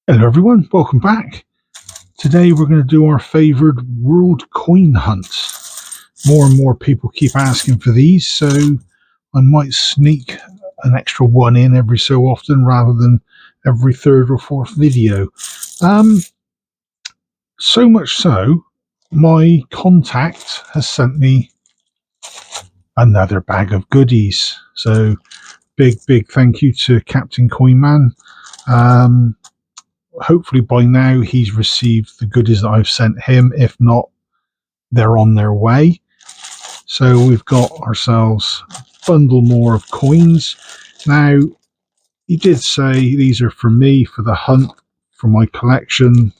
Hello everyone, welcome back. Today we're going to do our favoured world coin hunt. More and more people keep asking for these, so I might sneak an extra one in every so often rather than every third or fourth video. So much so, my contact has sent me another bag of goodies. So big thank you to Captain Coinman. Hopefully by now he's received the goodies that I've sent him. If not, they're on their way. So we've got ourselves a bundle more of coins. Now, he did say these are for me, for the hunt, for my collection,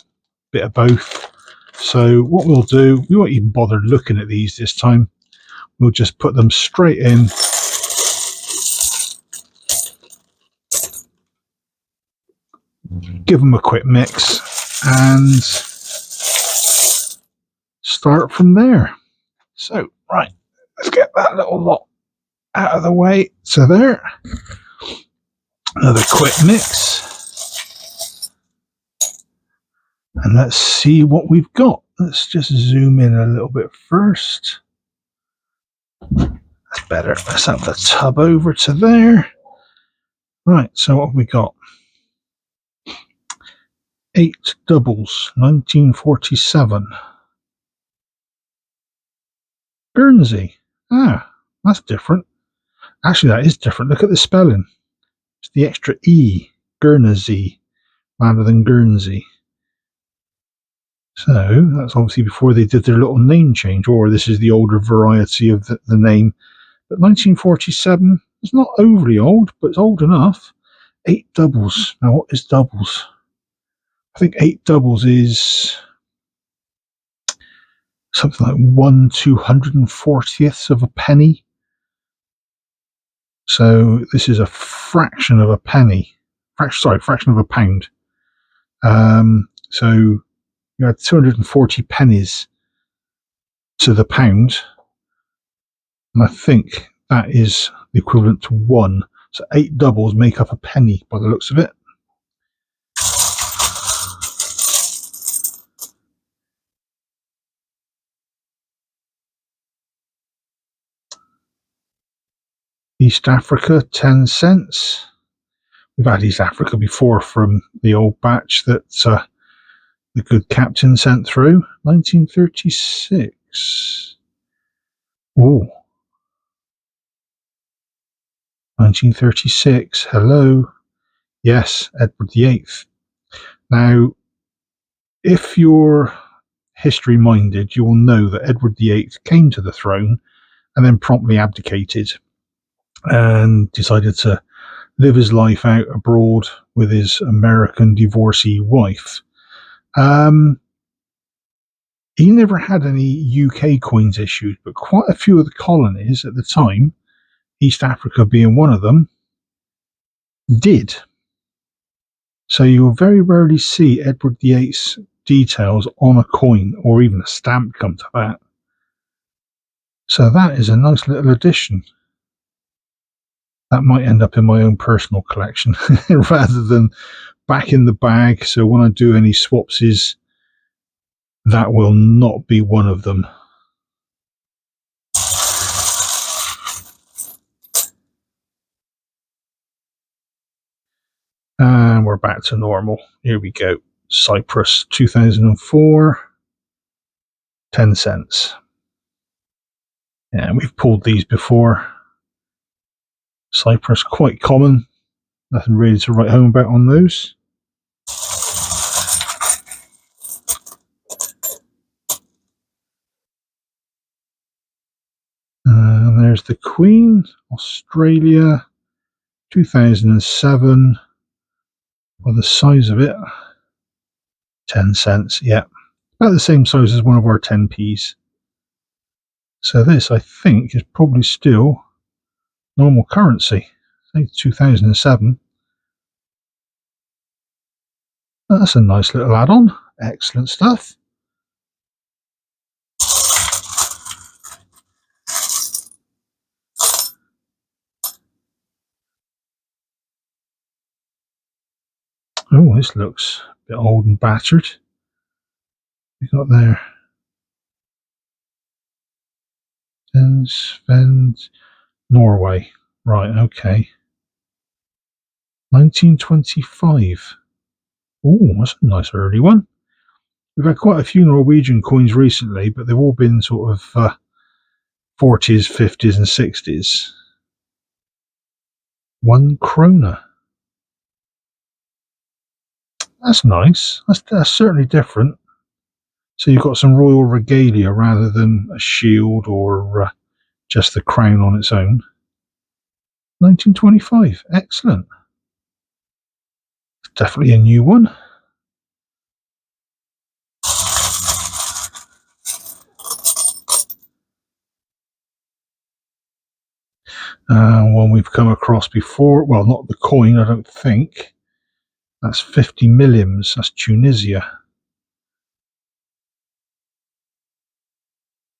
bit of both. So what we'll do, we won't even bother looking at these this time. We'll just put them straight in. Give them a quick mix and start from there. So, right, let's get that little lot out of the way. So there, another quick mix. And let's see what we've got. Let's just zoom in a little bit first. That's better. Let's have the tub over to there. Right, so what have we got? 8 doubles, 1947. Guernsey. Ah, that's different. Actually, that is different. Look at the spelling. It's the extra E, Guernsey, rather than Guernsey. So, that's obviously before they did their little name change, or this is the older variety of the name. But 1947 is not overly old, but it's old enough. 8 doubles. Now, what is doubles? I think 8 doubles is something like 1/240th of a penny. So this is a fraction of a penny. Fraction of a pound. So you had 240 pennies to the pound, and I think that is the equivalent to 1. So 8 doubles make up a penny by the looks of it. East Africa, 10 cents. We've had East Africa before from the old batch that the good captain sent through. 1936. Oh. 1936. Hello. Yes, Edward VIII. Now, if you're history minded, you will know that Edward VIII came to the throne and then promptly abdicated and decided to live his life out abroad with his American divorcee wife. He never had any UK coins issued, but quite a few of the colonies at the time, East Africa being one of them, did. So you'll very rarely see Edward VIII's details on a coin or even a stamp come to that. So that is a nice little addition. That might end up in my own personal collection rather than back in the bag. So when I do any swapsies, that will not be one of them. And we're back to normal. Here we go. Cyprus 2004, 10 cents. Yeah, we've pulled these before. Cyprus, quite common. Nothing really to write home about on those. And there's the Queen, Australia, 2007. Well, the size of it, 10 cents. Yeah, about the same size as one of our 10p's. So this, I think, is probably still normal currency. Say 2007. That's a nice little add-on. Excellent stuff. Oh, this looks a bit old and battered. We got there. Sven, Norway. Right, okay. 1925. Oh, that's a nice early one. We've had quite a few Norwegian coins recently, but they've all been sort of 40s, 50s, and 60s. 1 krona. That's nice. That's certainly different. So you've got some royal regalia rather than a shield or just the crown on its own. 1925. Excellent. Definitely a new one. One we've come across before. Well, not the coin, I don't think. That's 50 millions. That's Tunisia.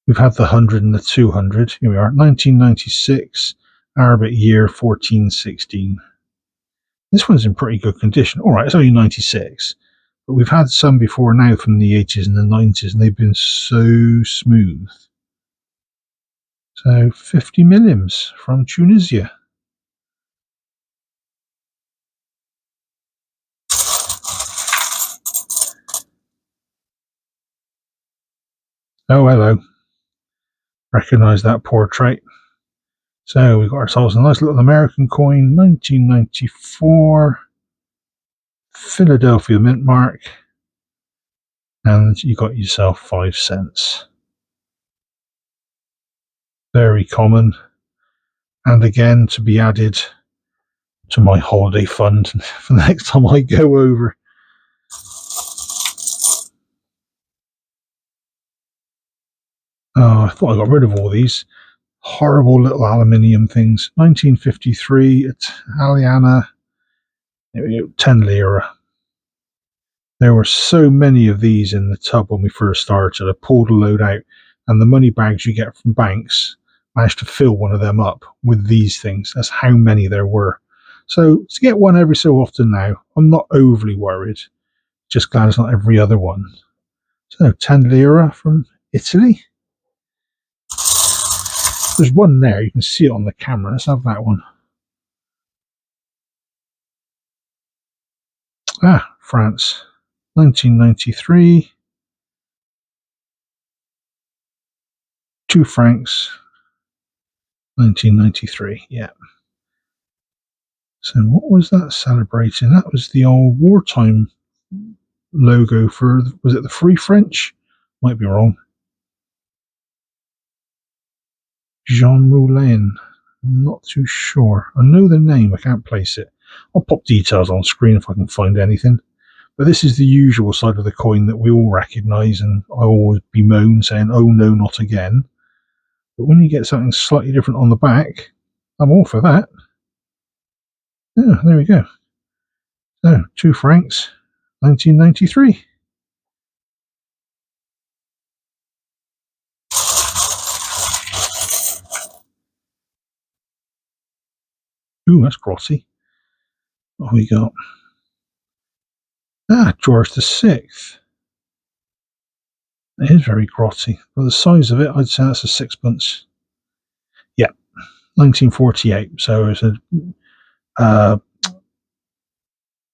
We've had the 100 and the 200. Here we are. 1996. Arabic year 1416. This one's in pretty good condition. All right, it's only 96. But we've had some before now from the 80s and the 90s, and they've been so smooth. So 50 millions from Tunisia. Oh, hello. Recognise that portrait. So we've got ourselves a nice little American coin, 1994, Philadelphia mint mark, and you got yourself 5 cents. Very common, and again to be added to my holiday fund for the next time I go over. Oh, I thought I got rid of all these horrible little aluminium things. 1953, Italiana, 10 lira. There were so many of these in the tub when we first started. I pulled a load out, and the money bags you get from banks managed to fill one of them up with these things. That's how many there were. So to get one every so often now, I'm not overly worried. Just glad it's not every other one. So 10 lira from Italy. There's one there. You can see it on the camera. Let's have that one. Ah, France. 1993. 2 francs. 1993. Yeah. So what was that celebrating? That was the old wartime logo for, was it the Free French? Might be wrong. Jean Moulin. Not too sure. I know the name, I can't place it. I'll pop details on screen if I can find anything. But this is the usual side of the coin that we all recognise, and I always bemoan saying, oh no, not again. But when you get something slightly different on the back, I'm all for that. Yeah, there we go. So, 2 francs, 1993. Ooh, that's glossy. What have we got? Ah, George the Sixth. It is very grotty. But the size of it, I'd say that's a sixpence. Yeah, 1948. So it's a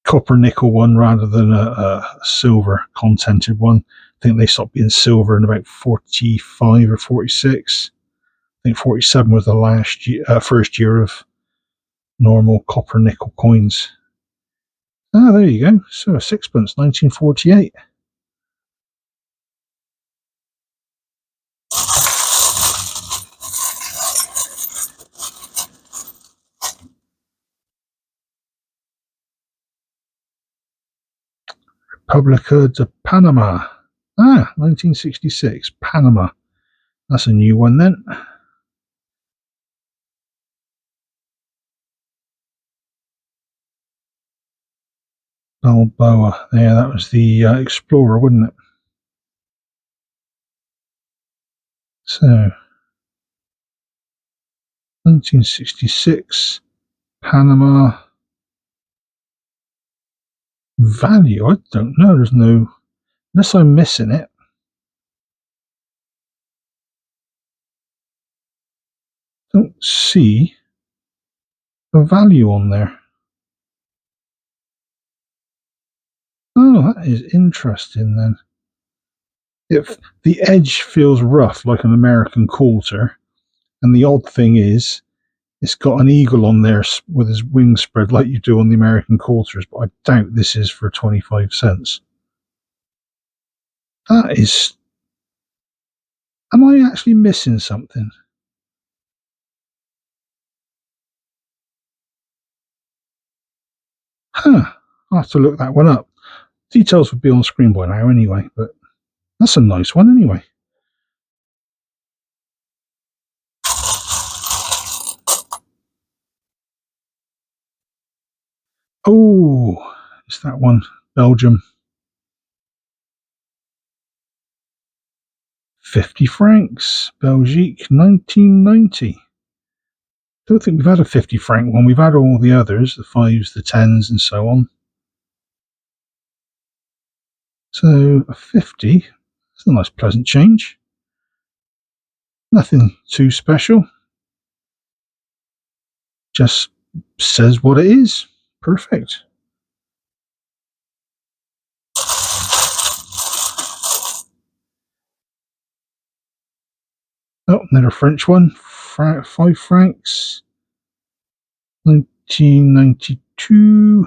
copper nickel one rather than a silver contented one. I think they stopped being silver in about 45 or 46. I think 47 was the first year of normal copper nickel coins. Ah, there you go. So a sixpence, 1948. Republica de Panama. Ah, 1966. Panama. That's a new one then. Balboa. Yeah, that was the Explorer, wasn't it? So, 1966. Panama. Value? I don't know. There's no, unless I'm missing it. Don't see a value on there. Oh, that is interesting then. If the edge feels rough like an American quarter, and the odd thing is it's got an eagle on there with his wings spread like you do on the American quarters, but I doubt this is for 25 cents. That is. Am I actually missing something? Huh. I'll have to look that one up. Details would be on screen by now anyway, but that's a nice one anyway. Oh, it's that one. Belgium. 50 francs. Belgique, 1990. Don't think we've had a 50 franc one. We've had all the others, the fives, the tens, and so on. So a 50. It's a nice pleasant change. Nothing too special. Just says what it is. Perfect. Oh, another French one. 5 francs. 1992.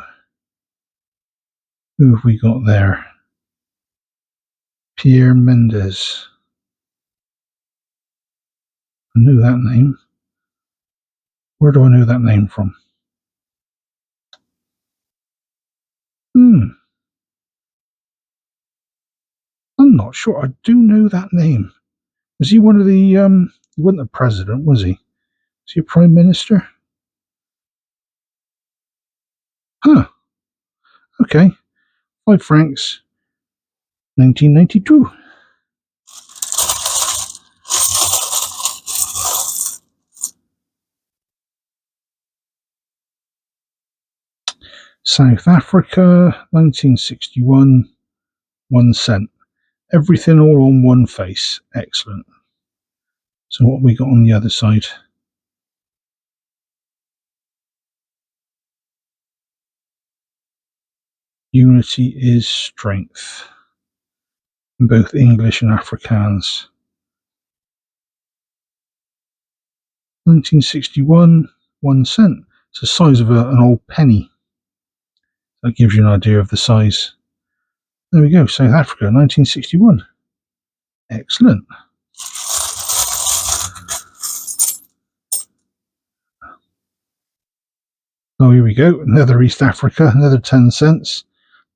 Who have we got there? Pierre Mendes. I knew that name. Where do I know that name from? I'm not sure. I do know that name. Was he one of the, he wasn't a president, was he? Was he a prime minister? Huh. Okay. 5 francs. 1992. South Africa, 1961. 1 cent. Everything all on one face. Excellent. So what have we got on the other side? Unity is strength. In both English and Afrikaans. 1961, 1 cent. It's the size of an old penny. That gives you an idea of the size. There we go, South Africa, 1961. Excellent. Oh, here we go. Another East Africa, another 10 cents.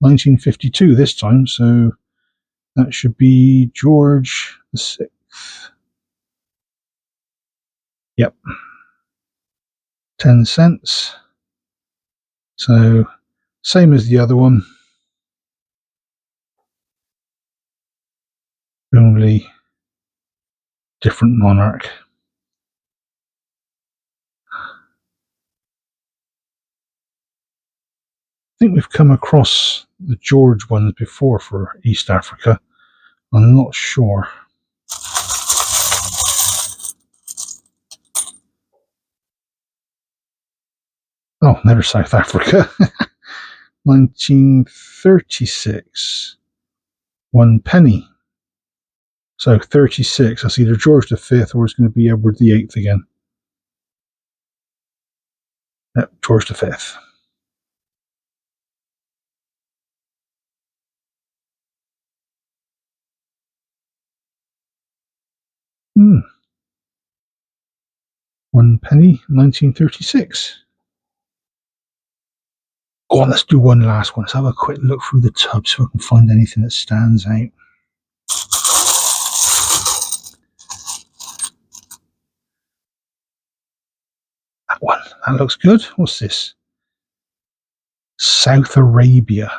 1952 this time, so that should be George the Sixth. Yep. 10 cents. So, same as the other one. Only different monarch. I think we've come across the George ones before for East Africa. I'm not sure. Oh, another South Africa. 1936. 1 penny. So 36. That's either George V or it's going to be Edward VIII again. No, George V. Hmm. 1 penny, 1936. Go on, let's do one last one. Let's have a quick look through the tub so I can find anything that stands out. That one. That looks good. What's this? South Arabia.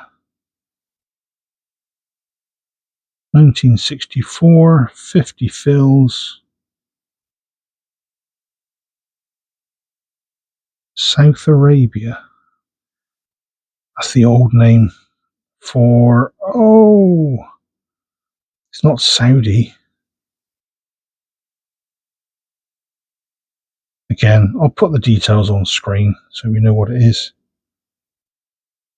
1964. 50 fills. South Arabia. That's the old name. for, oh, it's not Saudi. Again, I'll put the details on screen so we know what it is.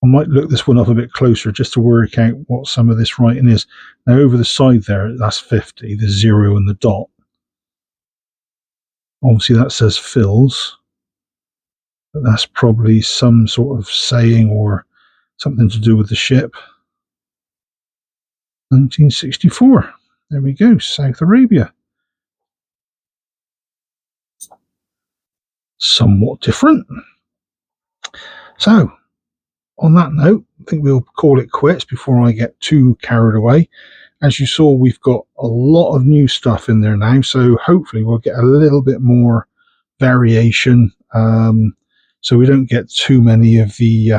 I might look this one up a bit closer just to work out what some of this writing is. Now, over the side there, that's 50, the 0 and the dot. Obviously, that says fills, but that's probably some sort of saying or something to do with the ship. 1964. There we go, South Arabia. Somewhat different. So, on that note, I think we'll call it quits before I get too carried away. As you saw, we've got a lot of new stuff in there now, so hopefully we'll get a little bit more variation, so we don't get too many of the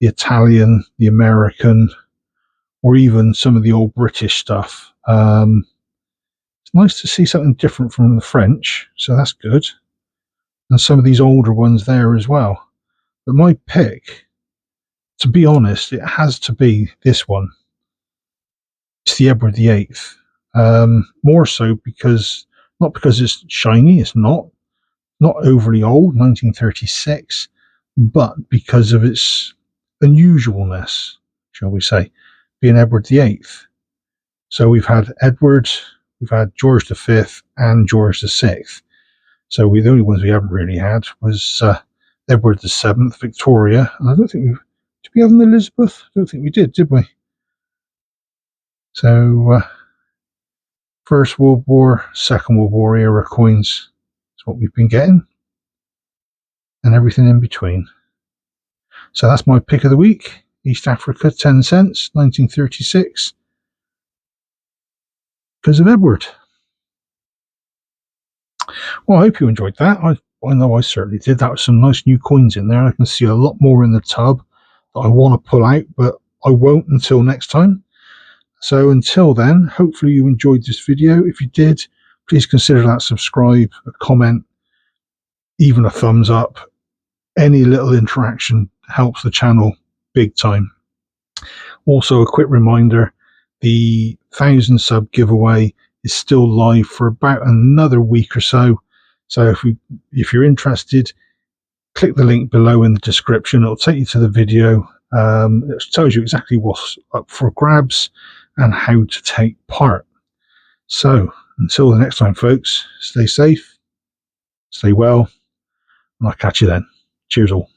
Italian, the American, or even some of the old British stuff. It's nice to see something different from the French, so that's good. And some of these older ones there as well. But my pick, to be honest, it has to be this one. It's the Edward VIII. More so because, not because it's shiny, it's not overly old, 1936, but because of its unusualness, shall we say, being Edward VIII. So we've had Edward, we've had George V, and George VI. So the only ones we haven't really had was Edward VII, Victoria, and I don't think did we have an Elizabeth? I don't think we did we? So First World War, Second World War era coins is what we've been getting, and everything in between. So that's my pick of the week. East Africa, 10 cents, 1936, because of Edward. Well, I hope you enjoyed that. I know I certainly did. That was some nice new coins in there. I can see a lot more in the tub that I want to pull out, but I won't until next time. So until then, hopefully you enjoyed this video. If you did, please consider that subscribe, a comment, even a thumbs up. Any little interaction helps the channel big time. Also, a quick reminder, the 1,000 sub giveaway is still live for about another week or so. So if you're interested, click the link below in the description. It'll take you to the video. It tells you exactly what's up for grabs and how to take part. So until the next time, folks, stay safe, stay well, and I'll catch you then. Cheers all.